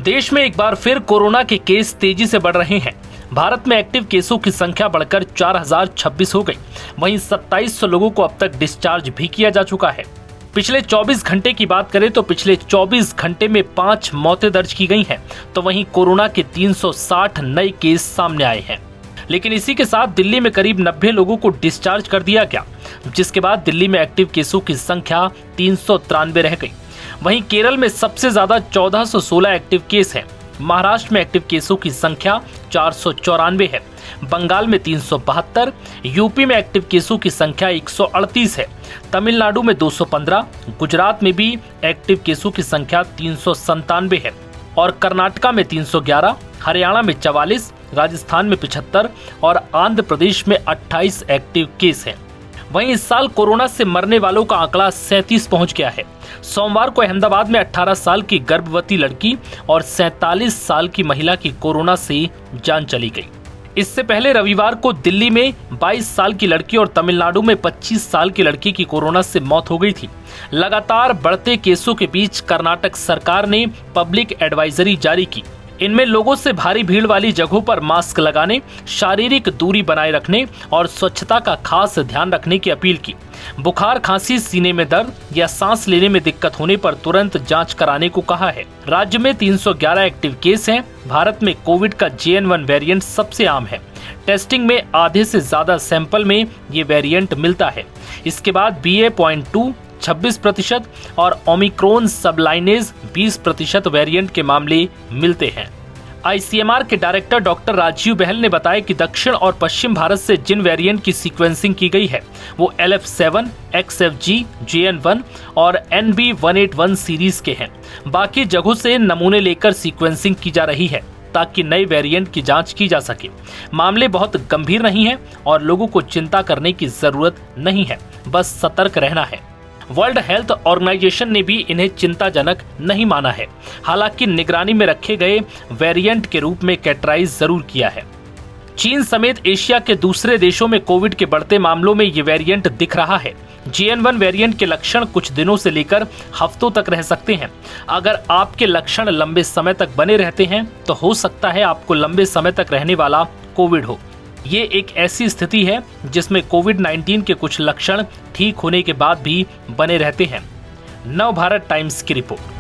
देश में एक बार फिर कोरोना के केस तेजी से बढ़ रहे हैं। भारत में एक्टिव केसों की संख्या बढ़कर 4026 हो गई। वहीं 2700 लोगों को अब तक डिस्चार्ज भी किया जा चुका है। पिछले 24 घंटे की बात करें तो पिछले 24 घंटे में 5 मौतें दर्ज की गई हैं, तो वहीं कोरोना के 360 नए केस सामने आए हैं। लेकिन इसी के साथ दिल्ली में करीब 90 लोगों को डिस्चार्ज कर दिया गया, जिसके बाद दिल्ली में एक्टिव केसों की संख्या 393 रह गई। वहीं केरल में सबसे ज्यादा 1416 एक्टिव केस हैं। महाराष्ट्र में एक्टिव केसों की संख्या 494 है। बंगाल में 372, यूपी में एक्टिव केसों की संख्या 138 है। तमिलनाडु में 215, गुजरात में भी एक्टिव केसों की संख्या 397 है और कर्नाटका में 311, हरियाणा में 44, राजस्थान में 75 और आंध्र प्रदेश में 28 एक्टिव केस हैं। वहीं इस साल कोरोना से मरने वालों का आंकड़ा 37 पहुंच गया है। सोमवार को अहमदाबाद में 18 साल की गर्भवती लड़की और 47 साल की महिला की कोरोना से जान चली गई। इससे पहले रविवार को दिल्ली में 22 साल की लड़की और तमिलनाडु में 25 साल की लड़की की कोरोना से मौत हो गई थी। लगातार बढ़ते केसों के बीच कर्नाटक सरकार ने पब्लिक एडवाइजरी जारी की। इनमें लोगों से भारी भीड़ वाली जगहों पर मास्क लगाने, शारीरिक दूरी बनाए रखने और स्वच्छता का खास ध्यान रखने की अपील की। बुखार, खांसी, सीने में दर्द या सांस लेने में दिक्कत होने पर तुरंत जांच कराने को कहा है। राज्य में 311 एक्टिव केस हैं। भारत में कोविड का JN.1 वेरिएंट सबसे आम है। टेस्टिंग में आधे से ज्यादा सैंपल में ये वेरिएंट मिलता है। इसके बाद BA.2 26% और ओमिक्रॉन सबलाइनेज 20% वेरिएंट के मामले मिलते हैं। ICMR के डायरेक्टर डॉक्टर राजीव बहल ने बताया कि दक्षिण और पश्चिम भारत से जिन वेरिएंट की सीक्वेंसिंग की गई है वो LF7, XFG, JN.1 और NB181 सीरीज के हैं। बाकी जगहों से नमूने लेकर सीक्वेंसिंग की जा रही है ताकि नए वेरिएंट की जांच की जा सके। मामले बहुत गंभीर नहीं है और लोगों को चिंता करने की जरूरत नहीं है, बस सतर्क रहना है। वर्ल्ड हेल्थ ऑर्गेनाइजेशन ने भी इन्हें चिंताजनक नहीं माना है। हालांकि निगरानी में रखे गए वेरिएंट के रूप में कैटेगराइज जरूर किया है। चीन समेत एशिया के दूसरे देशों में कोविड के बढ़ते मामलों में ये वेरिएंट दिख रहा है। JN.1 वेरिएंट के लक्षण कुछ दिनों से लेकर हफ्तों तक रह सकते हैं। अगर आपके लक्षण लंबे समय तक बने रहते हैं तो हो सकता है आपको लंबे समय तक रहने वाला कोविड हो। ये एक ऐसी स्थिति है जिसमें कोविड-19 के कुछ लक्षण ठीक होने के बाद भी बने रहते हैं। नव भारत टाइम्स की रिपोर्ट।